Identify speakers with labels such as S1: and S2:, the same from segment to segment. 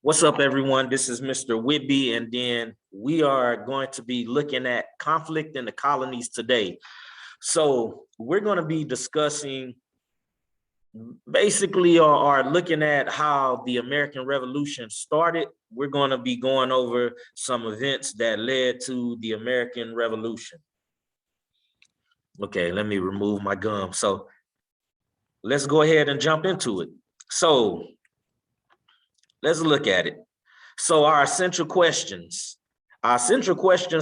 S1: What's up, everyone? This is Mr. Whitby, and then we are going to be looking at conflict in the colonies today. So we're going to be discussing basically or looking at how the American Revolution started. We're going to be going over some events that led to the American Revolution. Okay, let me remove my gum. So let's go ahead and jump into it. So let's look at it. So our central questions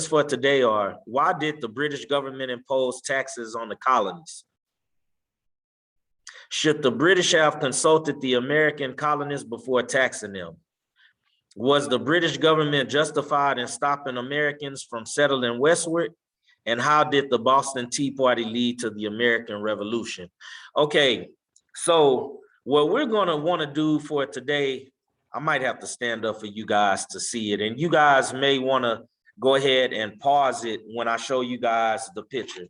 S1: for today are: why did the British government impose taxes on the colonies? Should the British have consulted the American colonists before taxing them? Was the British government justified in stopping Americans from settling westward? And how did the Boston Tea Party lead to the American Revolution? Okay, so what we're gonna wanna do for today, I might have to stand up for you guys to see it, and you guys may wanna go ahead and pause it when I show you guys the picture.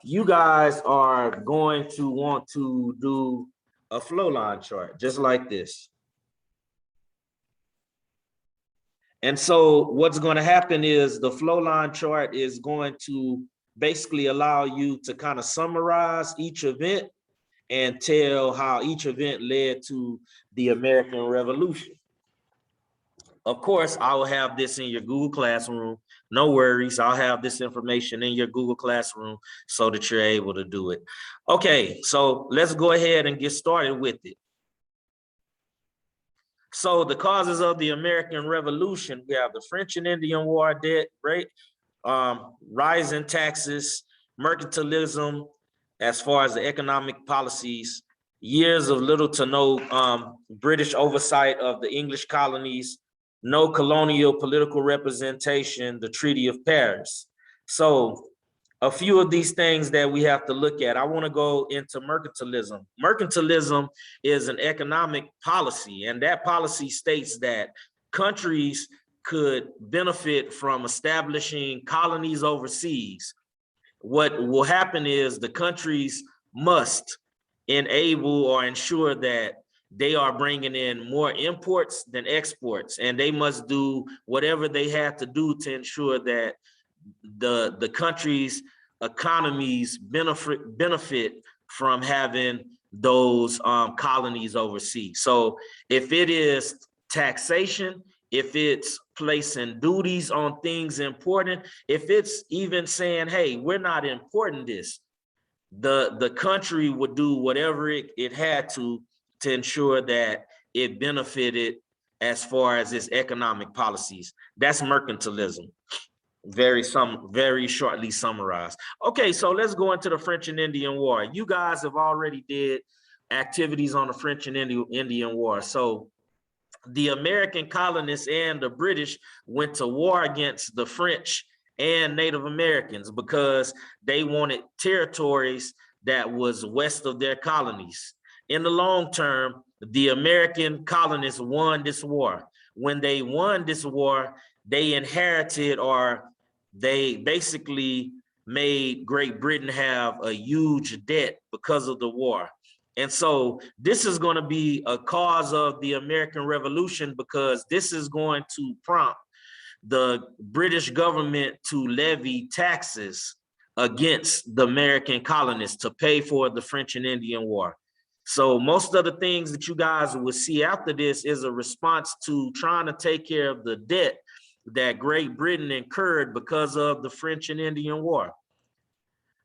S1: You guys are going to want to do a flow line chart, just like this. And so what's going to happen is the flow line chart is going to basically allow you to kind of summarize each event and tell how each event led to the American Revolution. Of course, I will have this in your Google Classroom. No worries, I'll have this information in your Google Classroom so that you're able to do it. Okay, so let's go ahead and get started with it. So the causes of the American Revolution, we have the French and Indian War, debt, right? Rising taxes, mercantilism, as far as the economic policies, years of little to no British oversight of the English colonies, no colonial political representation, the Treaty of Paris. So a few of these things that we have to look at. I want to go into mercantilism. Mercantilism is an economic policy, and that policy states that countries could benefit from establishing colonies overseas. What will happen is the countries must enable or ensure that they are bringing in more imports than exports, and they must do whatever they have to do to ensure that the country's economies benefit from having those colonies overseas. So if it is taxation, if it's placing duties on things important, if it's even saying, hey, we're not importing this, the country would do whatever it had to ensure that it benefited as far as its economic policies. That's mercantilism. Very shortly summarized. Okay, so let's go into the French and Indian War. You guys have already did activities on the French and Indian War. So the American colonists and the British went to war against the French and Native Americans because they wanted territories that was west of their colonies. In the long term, the American colonists won this war. When they won this war, they inherited, or they basically made Great Britain have a huge debt because of the war. And so this is going to be a cause of the American Revolution, because this is going to prompt the British government to levy taxes against the American colonists to pay for the French and Indian War. So most of the things that you guys will see after this is a response to trying to take care of the debt that Great Britain incurred because of the French and Indian War.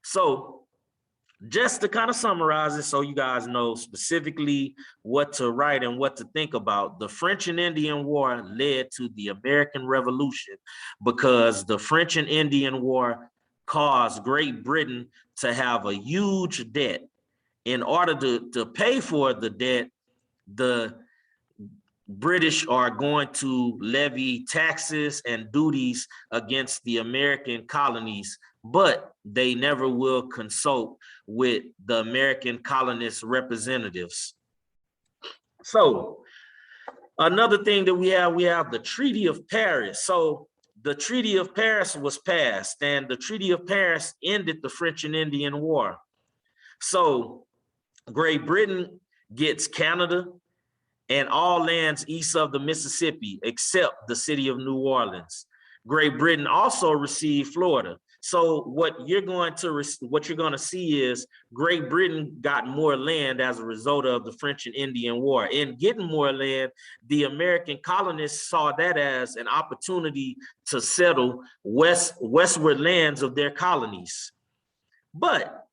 S1: So just to kind of summarize it so you guys know specifically what to write and what to think about, the French and Indian War led to the American Revolution because the French and Indian War caused Great Britain to have a huge debt. In order to pay for the debt, the British are going to levy taxes and duties against the American colonies, but they never will consult with the American colonist representatives. So another thing that we have the Treaty of Paris. So the Treaty of Paris was passed, and the Treaty of Paris ended the French and Indian War. So Great Britain gets Canada, and all lands east of the Mississippi, except the city of New Orleans. Great Britain also received Florida. So what you're going to see is Great Britain got more land as a result of the French and Indian War. In getting more land, the American colonists saw that as an opportunity to settle westward lands of their colonies. But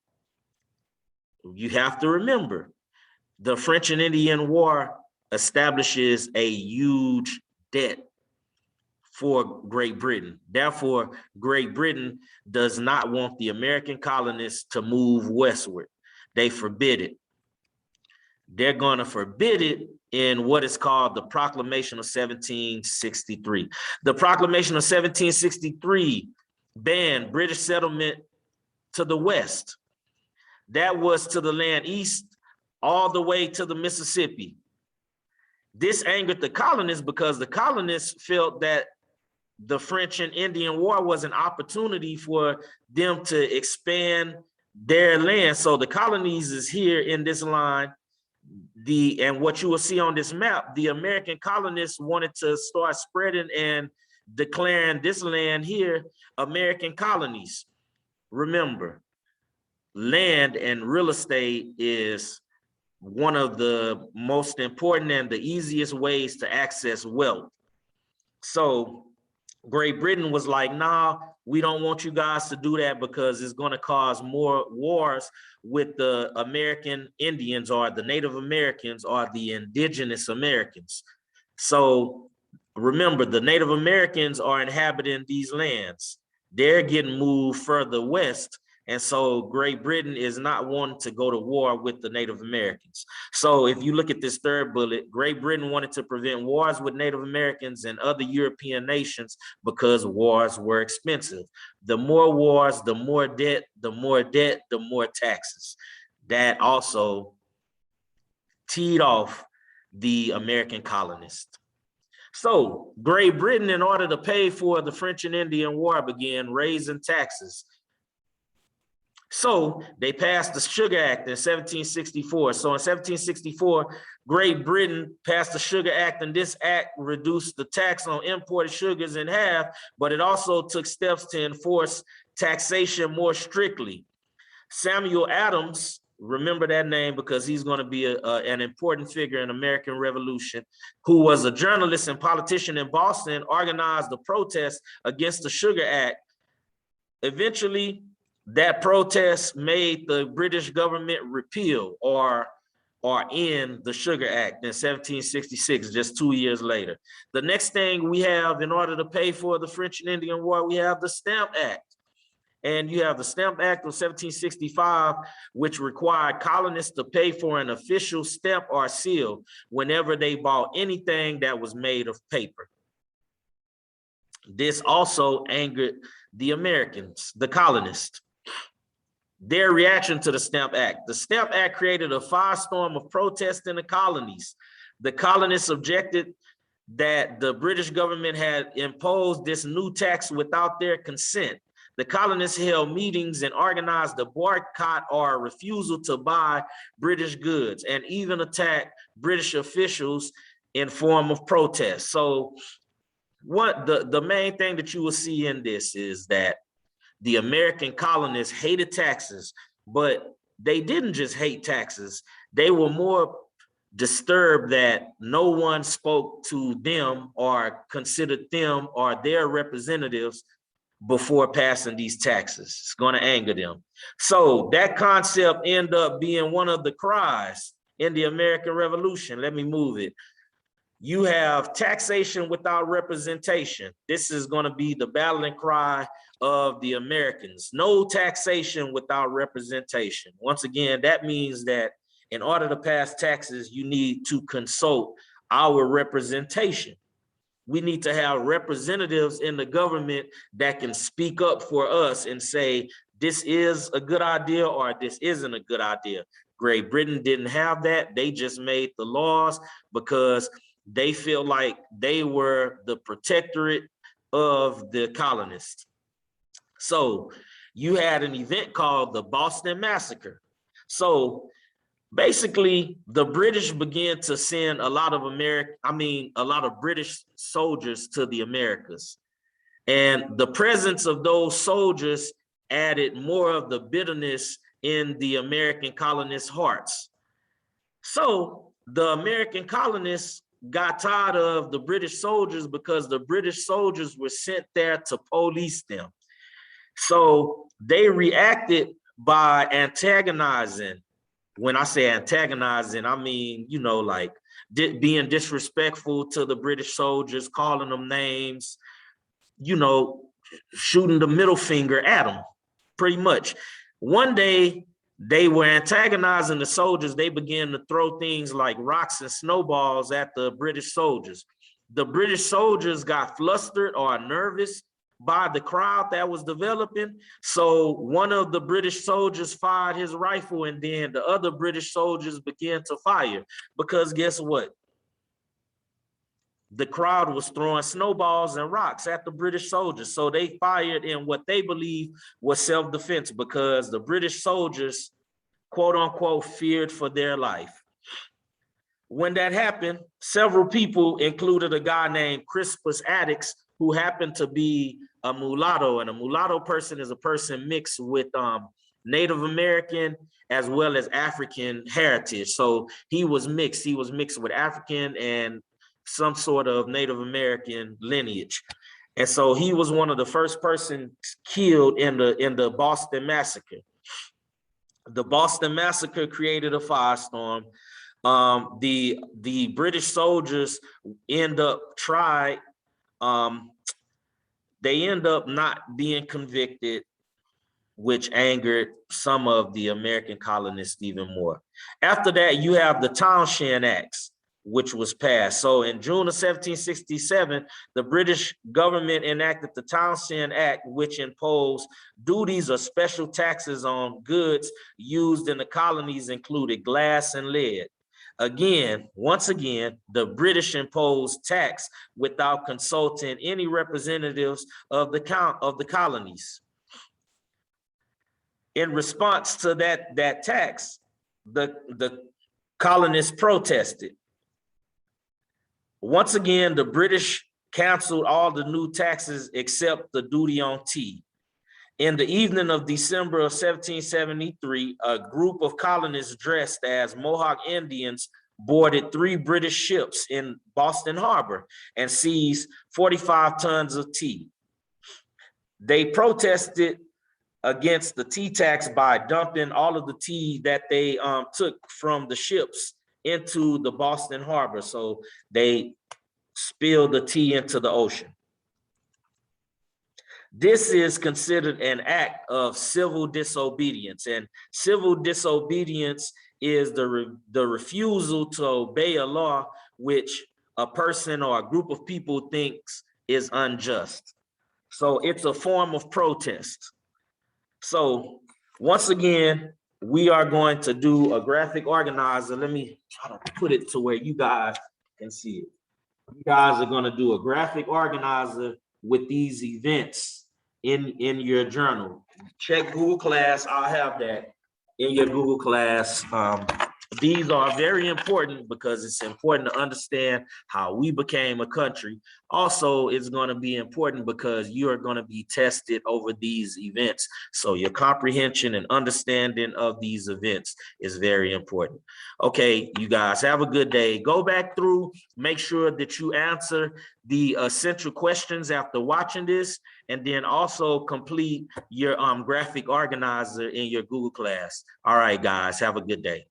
S1: you have to remember, the French and Indian War establishes a huge debt for Great Britain. Therefore, Great Britain does not want the American colonists to move westward. They forbid it. They're going to forbid it in what is called the Proclamation of 1763. The Proclamation of 1763 banned British settlement to the west. That was to the land east all the way to the Mississippi. This angered the colonists because the colonists felt that the French and Indian War was an opportunity for them to expand their land. So the colonies is here in this line. And what you will see on this map, the American colonists wanted to start spreading and declaring this land here American colonies. Remember, land and real estate is one of the most important and the easiest ways to access wealth. So Great Britain was like, nah, we don't want you guys to do that because it's going to cause more wars with the American Indians or the Native Americans or the indigenous Americans. So remember, the Native Americans are inhabiting these lands. They're getting moved further west. And so Great Britain is not wanting to go to war with the Native Americans. So if you look at this third bullet, Great Britain wanted to prevent wars with Native Americans and other European nations because wars were expensive. The more wars, the more debt, the more debt, the more taxes. That also teed off the American colonists. So Great Britain, in order to pay for the French and Indian War, began raising taxes. So they passed the Sugar Act in 1764. So in 1764, Great Britain passed the Sugar Act, and this act reduced the tax on imported sugars in half, but it also took steps to enforce taxation more strictly. Samuel Adams, remember that name because he's going to be an important figure in American Revolution, who was a journalist and politician in Boston, organized a protest against the Sugar Act. Eventually, that protest made the British government repeal or end the Sugar Act in 1766, just 2 years later. The next thing we have in order to pay for the French and Indian War, we have the Stamp Act. And you have the Stamp Act of 1765, which required colonists to pay for an official stamp or seal whenever they bought anything that was made of paper. This also angered the Americans, the colonists. Their reaction to the Stamp Act. The Stamp Act created a firestorm of protest in the colonies. The colonists objected that the British government had imposed this new tax without their consent. The colonists held meetings and organized a boycott or a refusal to buy British goods, and even attacked British officials in form of protest. So what the main thing that you will see in this is that the American colonists hated taxes, but they didn't just hate taxes. They were more disturbed that no one spoke to them or considered them or their representatives before passing these taxes. It's going to anger them. So that concept ended up being one of the cries in the American Revolution. Let me move it. You have taxation without representation. This is going to be the battling cry of the Americans. No taxation without representation. Once again, that means that in order to pass taxes, you need to consult our representation. We need to have representatives in the government that can speak up for us and say, this is a good idea or this isn't a good idea. Great Britain didn't have that. They just made the laws because they feel like they were the protectorate of the colonists. So you had an event called the Boston Massacre. So Basically, the British began to send a lot of a lot of British soldiers to the Americas. And the presence of those soldiers added more of the bitterness in the American colonists' hearts. So the American colonists got tired of the British soldiers because the British soldiers were sent there to police them. So they reacted by antagonizing. When I say antagonizing, I mean, you know, like being disrespectful to the British soldiers, calling them names, you know, shooting the middle finger at them, pretty much. One day, they were antagonizing the soldiers. They began to throw things like rocks and snowballs at the British soldiers. The British soldiers got flustered or nervous by the crowd that was developing. So one of the British soldiers fired his rifle, and then the other British soldiers began to fire, because guess what? The crowd was throwing snowballs and rocks at the British soldiers. So they fired in what they believed was self-defense, because the British soldiers, quote unquote, feared for their life. When that happened, several people, included a guy named Crispus Attucks, who happened to be a mulatto. And a mulatto person is a person mixed with Native American as well as African heritage. So he was mixed. He was mixed with African and some sort of Native American lineage. And so he was one of the first persons killed in the Boston Massacre. The Boston Massacre created a firestorm. The British soldiers end up they end up not being convicted, which angered some of the American colonists even more. After that, you have the Townshend Act, which was passed. So in June of 1767, the British government enacted the Townsend Act, which imposed duties or special taxes on goods used in the colonies, included glass and lead. Once again, the British imposed tax without consulting any representatives of the colonies. In response to that tax, the colonists protested. Once again, the British canceled all the new taxes except the duty on tea. In the evening of December of 1773, a group of colonists dressed as Mohawk Indians boarded 3 British ships in Boston Harbor and seized 45 tons of tea. They protested against the tea tax by dumping all of the tea that they took from the ships into the Boston Harbor. So they spilled the tea into the ocean. This is considered an act of civil disobedience, and civil disobedience is the refusal to obey a law which a person or a group of people thinks is unjust. So it's a form of protest. So once again, we are going to do a graphic organizer. Let me try to put it to where you guys can see it. You guys are going to do a graphic organizer with these events in your journal. Check Google Class. I'll have that in your Google Class. These are very important because it's important to understand how we became a country. Also, it's going to be important because you are going to be tested over these events. So your comprehension and understanding of these events is very important. Okay, you guys have a good day. Go back through, make sure that you answer the essential questions after watching this, and then also complete your graphic organizer in your Google Class. All right, guys, have a good day.